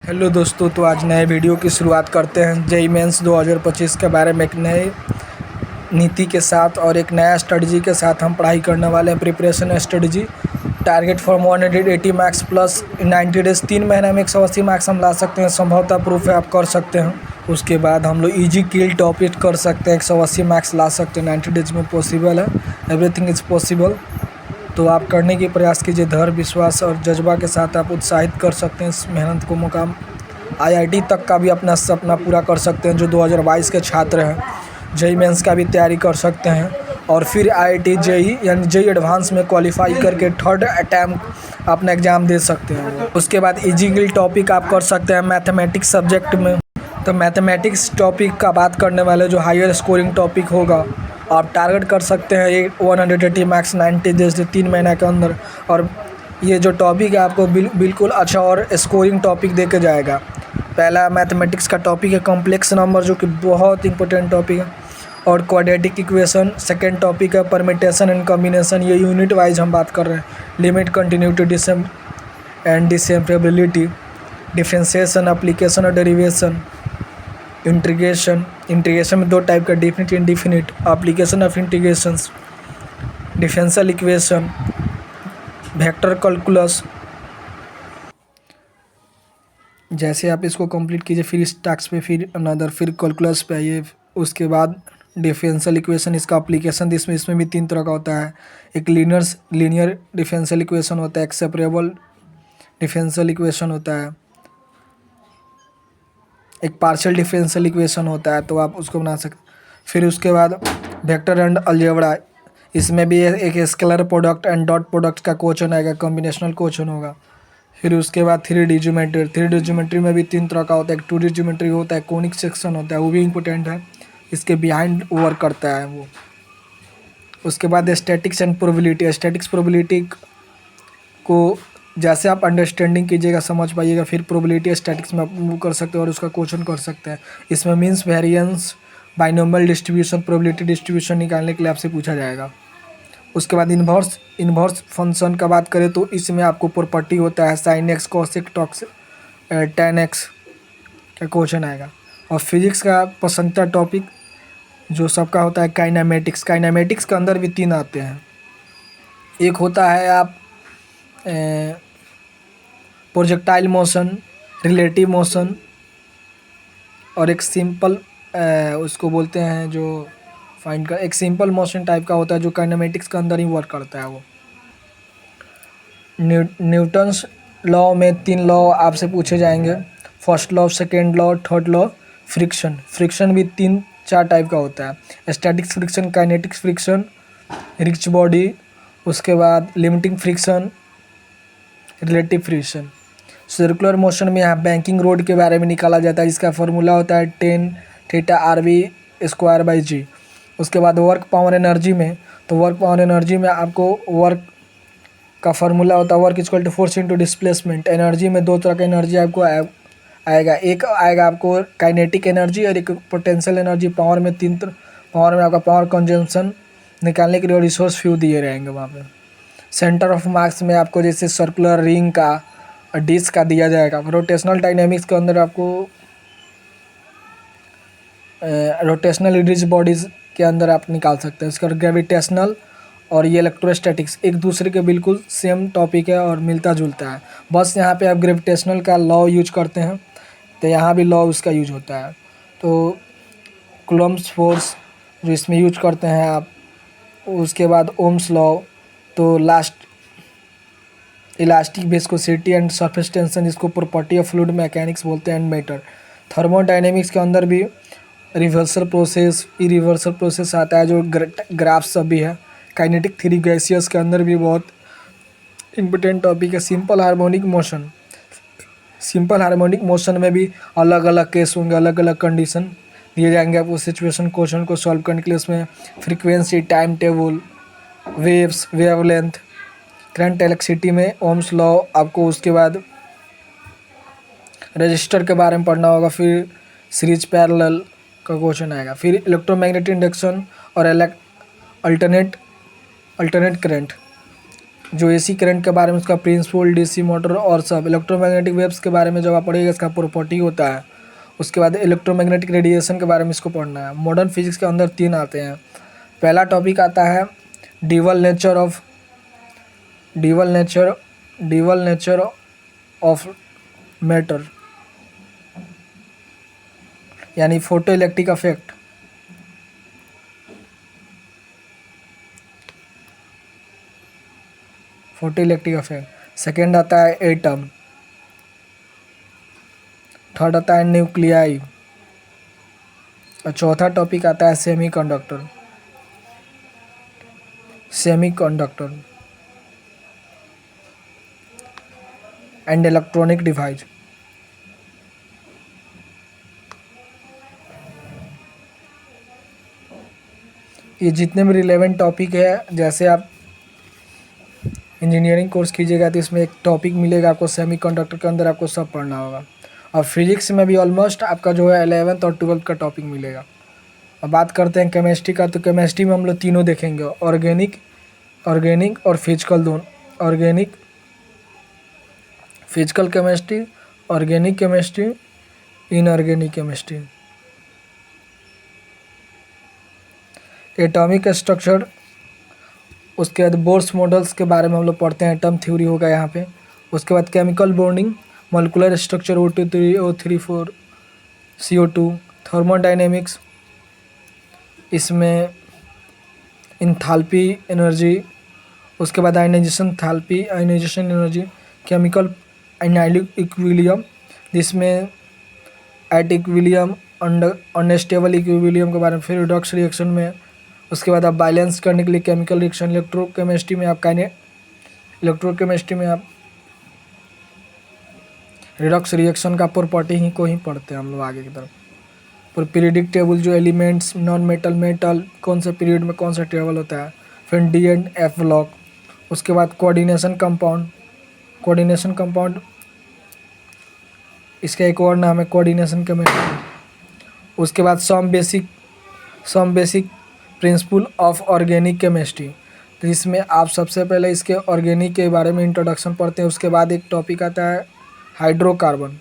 Hello दोस्तों, तो आज नए वीडियो की शुरुआत करते हैं। जेईई मेंस 2025 के बारे में एक नए नीति के साथ और एक नया स्ट्रेटजी के साथ हम पढ़ाई करने वाले हैं। Preparation strategy target for 180 marks plus 90 days, 3 महीने में 180 मार्क्स हम ला सकते हैं। संभवतः प्रूफ है, आप कर सकते हैं। उसके बाद हम लोग ईजी किल टॉपिक कर सकते हैं, 180 मार्क्स ला सकते हैं 90 डेज में। पॉसिबल है, एवरीथिंग इज़ पॉसिबल। तो आप करने की प्रयास कीजिए, धैर्य, विश्वास और जज्बा के साथ आप उत्साहित कर सकते हैं इस मेहनत को। मुकाम आईआईटी तक का भी अपना सपना पूरा कर सकते हैं। जो 2022 के छात्र हैं, जेईई मेंस का भी तैयारी कर सकते हैं और फिर आईआईटी जेईई यानी जेईई एडवांस में क्वालिफाई करके थर्ड अटैम्प्ट अपना एग्ज़ाम दे सकते हैं। उसके बाद ईजी किल टॉपिक आप कर सकते हैं मैथमेटिक्स सब्जेक्ट में। तो मैथमेटिक्स टॉपिक का बात करने वाले जो हायर स्कोरिंग टॉपिक होगा, आप टारगेट कर सकते हैं 180 मार्क्स 90 डेज से 3 महीने के अंदर। और ये जो टॉपिक है आपको बिल्कुल अच्छा और स्कोरिंग टॉपिक दे के जाएगा। पहला मैथमेटिक्स का टॉपिक है कॉम्प्लेक्स नंबर, जो कि बहुत इंपॉर्टेंट टॉपिक है, और क्वाड्रेटिक इक्वेशन। सेकेंड टॉपिक है परमिटेशन एंड कॉम्बिनेशन, ये यूनिट वाइज हम बात कर रहे हैं। Limit, continuity and differentiability, differentiation, application और डेरिवेशन, इंटीग्रेशन में 2 टाइप का, definite indefinite, application of integrations, differential equation, vector calculus. जैसे आप इसको कंप्लीट कीजिए, फिर इस टास्क पे फिर अनदर, फिर कैलकुलस पे आइए। उसके बाद डिफरेंशियल इक्वेशन, इसका एप्लीकेशन इसमें भी 3 तरह का होता है। एक लीनियर डिफरेंशियल इक्वेशन होता है, एक सेपरेबल डिफरेंशियल इक्वेशन होता है, एक पार्शियल डिफरेंशियल इक्वेशन होता है, तो आप उसको बना सकते। फिर उसके बाद वेक्टर एंड अलजेब्रा, इसमें भी एक scalar product and dot product का क्वेश्चन आएगा, कॉम्बिनेशनल क्वेश्चन होगा। फिर उसके बाद 3D ज्योमेट्री, 3D ज्योमेट्री में भी 3 तरह का होता है। एक 2D ज्योमेट्री होता है, कोनिक सेक्शन होता है, वो भी इम्पोर्टेंट है, इसके बिहाइंड वर्क करता है वो। उसके बाद statics and probability, statics probability को जैसे आप अंडरस्टैंडिंग कीजिएगा, समझ पाइएगा, फिर प्रोबेबिलिटी स्टैटिक्स में आप मूव कर सकते हैं और उसका क्वेश्चन कर सकते हैं। इसमें means, variance, binomial distribution, probability distribution निकालने के लिए आपसे पूछा जाएगा। उसके बाद इन्वर्स फंक्शन का बात करें तो इसमें आपको प्रॉपर्टी होता है sine x, cosec, tan x का क्वेश्चन आएगा। और फिजिक्स का पसंदीदा टॉपिक जो सबका होता है काइनेमेटिक्स। काइनेमेटिक्स के अंदर भी 3 आते हैं। एक होता है आप प्रोजेक्टाइल मोशन, रिलेटिव मोशन, और एक सिंपल उसको बोलते हैं जो फाइंड का, एक सिंपल मोशन टाइप का होता है जो काइनेमेटिक्स के अंदर ही वर्क करता है वो। न्यूटन्स लॉ में 3 लॉ आपसे पूछे जाएंगे, first law, second law, third law. Friction भी 3-4 टाइप का होता है, statics friction, kinetics friction, rich body, उसके बाद limiting friction, relative friction. Circular motion में यहाँ बैंकिंग रोड के बारे में निकाला जाता है, जिसका फॉर्मूला होता है tan θ/RV²/g। उसके बाद वर्क पावर एनर्जी में, तो वर्क पावर एनर्जी में आपको वर्क का फार्मूला होता है work equal to force into displacement. Energy में 2 तरह का एनर्जी आपको आएगा, एक आएगा आपको काइनेटिक एनर्जी और एक पोटेंशियल एनर्जी। पावर में 3 पावर में आपका पावर कंजम्पशन निकालने के लिए रिसोर्स फ्यू दिए रहेंगे वहाँ पे। सेंटर ऑफ मास में आपको जैसे सर्कुलर रिंग का और डिस्क का दिया जाएगा। रोटेशनल डायनेमिक्स के अंदर आपको रोटेशनल रिजिड बॉडीज़ के अंदर आप निकाल सकते हैं। इसका ग्रेविटेशनल और ये इलेक्ट्रोस्टैटिक्स एक दूसरे के बिल्कुल सेम टॉपिक है और मिलता जुलता है, बस यहाँ पे आप ग्रेविटेशनल का लॉ यूज करते हैं, तो यहाँ भी लॉ उसका यूज होता है। तो कूलम्ब्स फोर्स जो इसमें यूज करते हैं आप। उसके बाद ओम्स लॉ, तो last elastic viscosity and surface tension, इसको प्रॉपर्टी ऑफ फ्लूइड मैकेनिक्स बोलते हैं, एंड मैटर। थर्मोडायनेमिक्स के अंदर भी रिवर्सल प्रोसेस, इरिवर्सल प्रोसेस आता है, जो ग्राफ सब भी है। काइनेटिक थ्योरी गैसियस के अंदर भी बहुत इम्पोर्टेंट टॉपिक है। Simple harmonic motion, simple harmonic motion में भी अलग अलग केस होंगे, अलग अलग कंडीशन दिए जाएंगे आपको सिचुएशन क्वेश्चन को सॉल्व करने के लिए। उसमें frequency, time table, waves, wavelength, current, electricity में ओम्स लॉ आपको। उसके बाद रजिस्टर के बारे में पढ़ना होगा, फिर सीरीज पैरेलल का क्वेश्चन आएगा, फिर इलेक्ट्रोमैग्नेटिक इंडक्शन और अल्टरनेट करंट। जो एसी करंट के बारे में उसका प्रिंसिपल, डीसी मोटर और सब। इलेक्ट्रोमैग्नेटिक वेव्स के बारे में जब आप पढ़िएगा इसका प्रॉपर्टी होता है। उसके बाद इलेक्ट्रोमैग्नेटिक रेडिएशन के बारे में इसको पढ़ना है। मॉडर्न फिजिक्स के अंदर 3 आते हैं। पहला टॉपिक आता है ड्यूअल नेचर ऑफ मैटर, यानी फोटो इलेक्ट्रिक इफेक्ट। सेकेंड आता है एटम। थर्ड आता है न्यूक्लियाई। और चौथा टॉपिक आता है सेमीकंडक्टर एंड इलेक्ट्रॉनिक डिवाइस। ये जितने भी रिलेवेंट टॉपिक है, जैसे आप इंजीनियरिंग कोर्स कीजिएगा तो इसमें एक टॉपिक मिलेगा आपको सेमीकंडक्टर के अंदर, आपको सब पढ़ना होगा। और फिजिक्स में भी ऑलमोस्ट आपका जो है 11th और 12th का टॉपिक मिलेगा। अब बात करते हैं केमिस्ट्री का, तो केमिस्ट्री में हम लोग तीनों देखेंगे, ऑर्गेनिक और फिजिकल दोनों। Physical chemistry, organic chemistry, inorganic chemistry. Atomic structure, उसके बाद बोर्स मॉडल्स के बारे में हम लोग पढ़ते हैं, एटम थ्योरी होगा यहाँ पे। उसके बाद chemical bonding, molecular structure O2 O3 CO2, thermodynamics, इसमें इंथैल्पी एनर्जी। उसके बाद ionisation energy, chemical analytic equilibrium, जिसमें एट इक्विलिब्रियम, अनस्टेबल इक्विलिब्रियम के बारे में। फिर रिडॉक्स रिएक्शन में, उसके बाद आप बैलेंस करने के लिए केमिकल रिएक्शन। इलेक्ट्रोकेमिस्ट्री में आप रिडॉक्स रिएक्शन का प्रॉपर्टी ही को ही पढ़ते हैं हम लोग आगे की तरफ। फिर पीरियडिक टेबल, जो एलिमेंट्स, नॉन मेटल कौन से पीरियड में कौन सा टेबल होता है। फिर डी एंड एफ ब्लॉक। उसके बाद कोऑर्डिनेशन कंपाउंड, इसका एक और नाम है कोऑर्डिनेशन केमिस्ट्री। उसके बाद some basic principle of organic chemistry, तो इसमें आप सबसे पहले इसके ऑर्गेनिक के बारे में इंट्रोडक्शन पढ़ते हैं। उसके बाद एक टॉपिक आता है हाइड्रोकार्बन,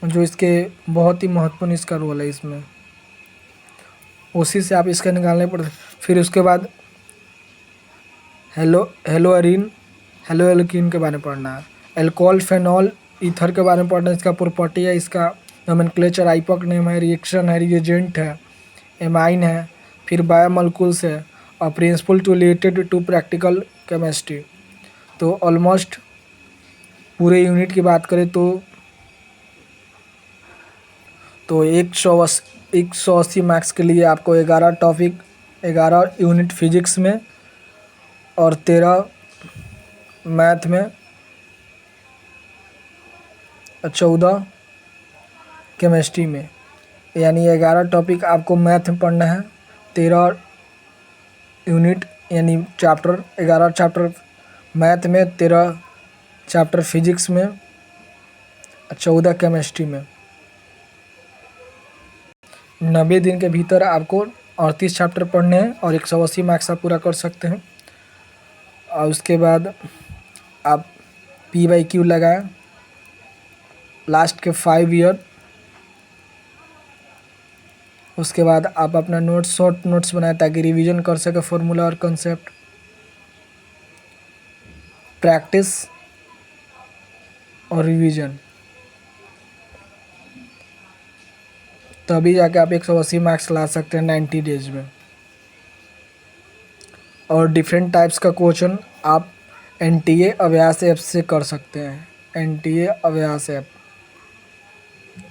जो इसके बहुत ही महत्वपूर्ण इसका रोल है इसमें, उसी से आप इसका निकालने पड़ते। फिर उसके बाद हेलोएरिन के बारे में पढ़ना है। एल्कोहल, फेनॉल, ईथर के बारे में पढ़ना है। इसका प्रॉपर्टी है, इसका नोमेनक्लेचर, आइपक नेम है, रिएक्शन है, रिएजेंट है, एमाइन है, फिर बायोमोलिक्यूल्स है, और principle to related to practical chemistry. तो ऑलमोस्ट पूरे यूनिट की बात करें तो 180 मार्क्स के लिए आपको 11 यूनिट फिजिक्स में और 13 मैथ में, 14 केमिस्ट्री में, यानी 11 टॉपिक आपको मैथ में पढ़ना है। 13 यूनिट यानी 11 चैप्टर मैथ में, 13 चैप्टर फिजिक्स में, 14 केमिस्ट्री में। 90 दिन के भीतर आपको 38 चैप्टर पढ़ने हैं और 180 मार्क्स आप पूरा कर सकते हैं। और उसके बाद आप PYQ लगाएं लास्ट के 5 ईयर। उसके बाद आप अपना शॉर्ट नोट्स बनाएं ताकि रिवीजन कर सके फॉर्मूला और कंसेप्ट। प्रैक्टिस और रिवीजन, तभी जाके आप 180 मार्क्स ला सकते हैं 90 डेज में। और डिफरेंट टाइप्स का क्वेश्चन आप NTA अभ्यास ऐप से कर सकते हैं। NTA अभ्यास ऐप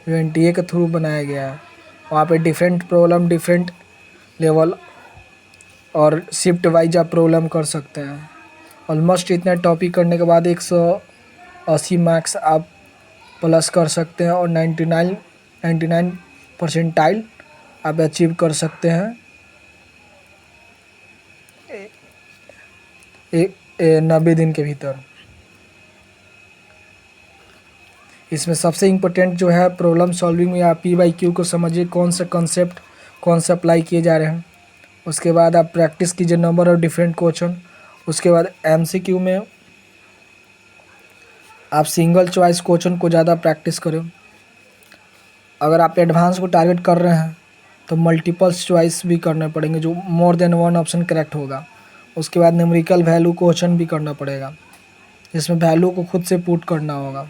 जो NTA के थ्रू बनाया गया है, वहाँ पे डिफरेंट प्रॉब्लम, डिफरेंट लेवल और शिफ्ट वाइज आप प्रॉब्लम कर सकते हैं। ऑलमोस्ट इतना टॉपिक करने के बाद 180 मार्क्स आप प्लस कर सकते हैं और 99 परसेंटाइल आप अचीव कर सकते हैं 90 दिन के भीतर। इसमें सबसे इम्पोर्टेंट जो है प्रॉब्लम सॉल्विंग में आप PYQ को समझिए, कौन से कॉन्सेप्ट कौन से अप्लाई किए जा रहे हैं। उसके बाद आप प्रैक्टिस कीजिए नंबर ऑफ डिफरेंट क्वेश्चन। उसके बाद MCQ में आप सिंगल चॉइस क्वेश्चन को ज़्यादा प्रैक्टिस करें। अगर आप एडवांस को टारगेट कर रहे हैं तो मल्टीपल्स चॉइस भी करने पड़ेंगे, जो more than one option correct होगा। उसके बाद न्यूमेरिकल वैल्यू क्वेश्चन भी करना पड़ेगा, जिसमें वैल्यू को खुद से पुट करना होगा।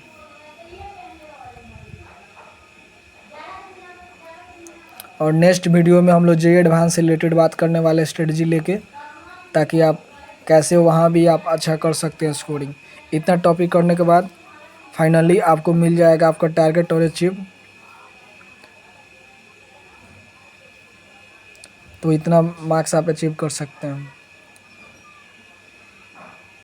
और नेक्स्ट वीडियो में हम लोग जे एडवांस से रिलेटेड बात करने वाले स्ट्रेटजी लेके, ताकि आप कैसे वहाँ भी आप अच्छा कर सकते हैं स्कोरिंग। इतना टॉपिक करने के बाद फाइनली आपको मिल जाएगा आपका टारगेट और अचीव। तो इतना मार्क्स आप अचीव कर सकते हैं।